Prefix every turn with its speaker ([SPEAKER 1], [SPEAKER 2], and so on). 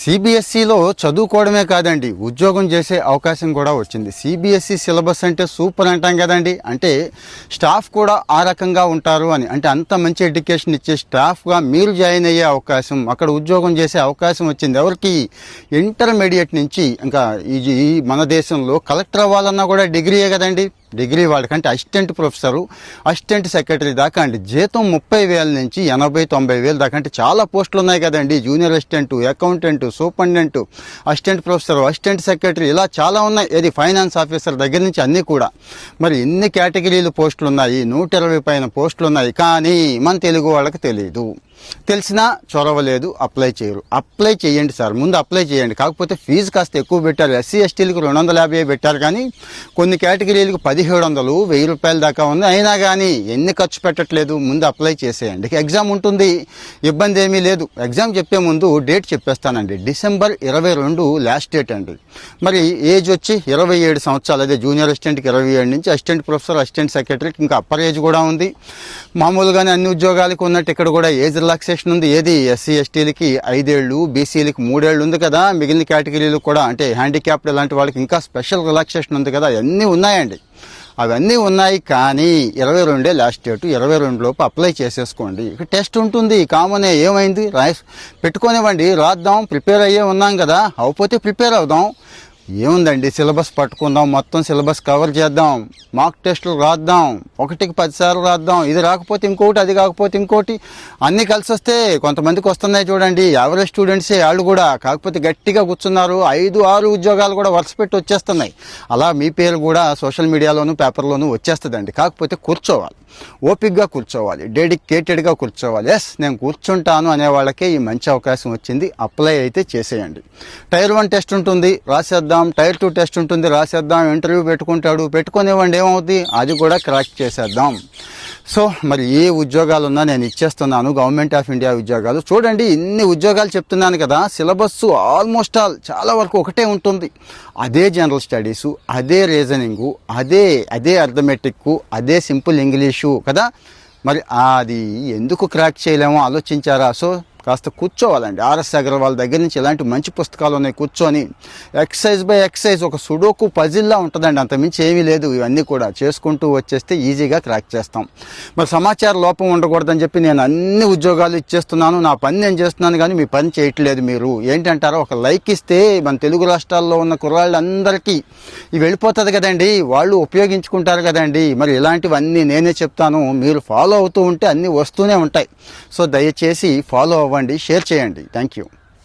[SPEAKER 1] సిబిఎస్ఈలో చదువుకోవడమే కాదండి, ఉద్యోగం చేసే అవకాశం కూడా వచ్చింది. సిబిఎస్ఈ సిలబస్ అంటే సూపర్ అంటాం కదండి. అంటే స్టాఫ్ కూడా ఆ రకంగా ఉంటారు అని, అంటే అంత మంచి ఎడ్యుకేషన్ ఇచ్చే స్టాఫ్గా మీరు జాయిన్ అయ్యే అవకాశం, అక్కడ ఉద్యోగం చేసే అవకాశం వచ్చింది. ఎవరికి? ఇంటర్మీడియట్ నుంచి ఇంకా ఈ మన దేశంలో కలెక్టర్ అవ్వాలన్నా కూడా డిగ్రీయే కదండి. డిగ్రీ వాళ్ళకంటే అసిస్టెంట్ ప్రొఫెసరు, అసిస్టెంట్ సెక్రటరీ దాకా అండి జీతం 30,000 నుంచి 80,000-90,000 దాకా, అంటే చాలా పోస్టులు ఉన్నాయి కదండి. Junior assistant, accountant, superintendent, assistant professor, assistant secretary, ఇలా చాలా ఉన్నాయి. ఇది ఫైనాన్స్ ఆఫీసర్ దగ్గర నుంచి అన్నీ కూడా. మరి ఇన్ని కేటగిరీలు పోస్టులు ఉన్నాయి, 120 పైన పోస్టులు ఉన్నాయి. కానీ మన తెలుగు వాళ్ళకి తెలియదు. తెలిసినా చొరవలేదు, అప్లై చేయరు. అప్లై చేయండి సార్, ముందు అప్లై చేయండి. కాకపోతే ఫీజు కాస్త ఎక్కువ పెట్టారు. ఎస్సీ ఎస్టీలకు 250 పెట్టారు, కానీ కొన్ని కేటగిరీలకు 1,700, 1,000 రూపాయల దాకా ఉంది. అయినా కానీ ఎన్ని ఖర్చు పెట్టట్లేదు, ముందు అప్లై చేసేయండి. ఎగ్జామ్ ఉంటుంది, ఇబ్బంది ఏమీ లేదు. ఎగ్జామ్ చెప్పే ముందు డేట్ చెప్పేస్తానండి. డిసెంబర్ 22 లాస్ట్ డేట్ అండి. మరి ఏజ్ వచ్చి 27 సంవత్సరాలు. అదే జూనియర్ అసిస్టెంట్కి 27 నుంచి, అసిస్టెంట్ ప్రొఫెసర్, అసిస్టెంట్ సెక్రటరీకి ఇంకా అప్పర్ ఏజ్ కూడా ఉంది. మామూలుగానే అన్ని ఉద్యోగాలకు ఉన్నట్టు ఇక్కడ కూడా ఏజ్ రిలాక్సేషన్ ఉంది. ఏది? ఎస్సీ ఎస్టీలకి 5 ఏళ్ళు, బీసీలకి 3 ఏళ్ళు ఉంది కదా. మిగిలిన కేటగిరీలకు కూడా, అంటే హ్యాండిక్యాప్డ్ లాంటి వాళ్ళకి ఇంకా స్పెషల్ రిలాక్సేషన్ ఉంది కదా. అవన్నీ ఉన్నాయండి. అవన్నీ ఉన్నాయి, కానీ 22 లాస్ట్ డేటు. 22 లోపు అప్లై చేసేసుకోండి. ఇక టెస్ట్ ఉంటుంది, కామనే. ఏమైంది? పెట్టుకోనివ్వండి, రాద్దాం. ప్రిపేర్ అయ్యే ఉన్నాం కదా, అవకపోతే ప్రిపేర్ అవుదాం. ఏముందండి, సిలబస్ పట్టుకుందాం, మొత్తం సిలబస్ కవర్ చేద్దాం, మాక్ టెస్టులు రాద్దాం, 1కి 10 సార్లు రాద్దాం. ఇది రాకపోతే ఇంకోటి, అది కాకపోతే ఇంకోటి, అన్నీ కలిసి వస్తే కొంతమందికి వస్తున్నాయి చూడండి. యావరేజ్ స్టూడెంట్సే వాళ్ళు కూడా. కాకపోతే గట్టిగా కూర్చున్నారు, 5-6 ఉద్యోగాలు కూడా వరుస పెట్టి వచ్చేస్తున్నాయి. అలా మీ పేరు కూడా సోషల్ మీడియాలోను, పేపర్లోనూ వచ్చేస్తుందండి. కాకపోతే కూర్చోవాలి, ఓపిక్గా కూర్చోవాలి, డెడికేటెడ్గా కూర్చోవాలి. ఎస్, నేను కూర్చుంటాను అనే వాళ్ళకే ఈ మంచి అవకాశం వచ్చింది. అప్లై అయితే చేసేయండి. టైర్ 1 టెస్ట్ ఉంటుంది, రాసేద్దాం. టైర్ 2 టెస్ట్ ఉంటుంది, రాసేద్దాం. ఇంటర్వ్యూ పెట్టుకునివ్వండి, ఏమవుతుంది? అది కూడా క్రాక్ చేసేద్దాం. సో మరి ఏ ఉద్యోగాలు ఉన్నా నేను ఇచ్చేస్తున్నాను, గవర్నమెంట్ ఆఫ్ ఇండియా ఉద్యోగాలు. చూడండి, ఇన్ని ఉద్యోగాలు చెప్తున్నాను కదా. సిలబస్ ఆల్మోస్ట్ ఆల్ చాలా వరకు ఒకటే ఉంటుంది. అదే జనరల్ స్టడీసు, అదే రీజనింగు, అదే అర్థమెటిక్కు, అదే సింపుల్ ఇంగ్లీషు కదా. మరి అది ఎందుకు క్రాక్ చేయలేమో ఆలోచించారా? సో కాస్త కూర్చోవాలండి. ఆర్ఎస్ అగర్వాల్ దగ్గర నుంచి ఇలాంటి మంచి పుస్తకాలు ఉన్నాయి. కూర్చొని ఎక్సైజ్ బై ఎక్సైజ్, ఒక సుడోకు పజిల్లా ఉంటుందండి, అంతమించి ఏమీ లేదు. ఇవన్నీ కూడా చేసుకుంటూ వచ్చేస్తే ఈజీగా క్రాక్ చేస్తాం. మరి సమాచార లోపం ఉండకూడదని చెప్పి నేను అన్ని ఉద్యోగాలు ఇచ్చేస్తున్నాను. నా పని నేను చేస్తున్నాను, కానీ మీ పని చేయట్లేదు. మీరు ఏంటంటారో ఒక లైక్ ఇస్తే మన తెలుగు రాష్ట్రాల్లో ఉన్న కుర్రాళ్ళందరికీ ఇవి వెళ్ళిపోతుంది కదండి, వాళ్ళు ఉపయోగించుకుంటారు కదండి. మరి ఇలాంటివన్నీ నేనే చెప్తాను, మీరు ఫాలో అవుతూ ఉంటే అన్నీ వస్తూనే ఉంటాయి. సో దయచేసి ఫాలో అవ్వండి, షేర్ చేయండి. Thank you.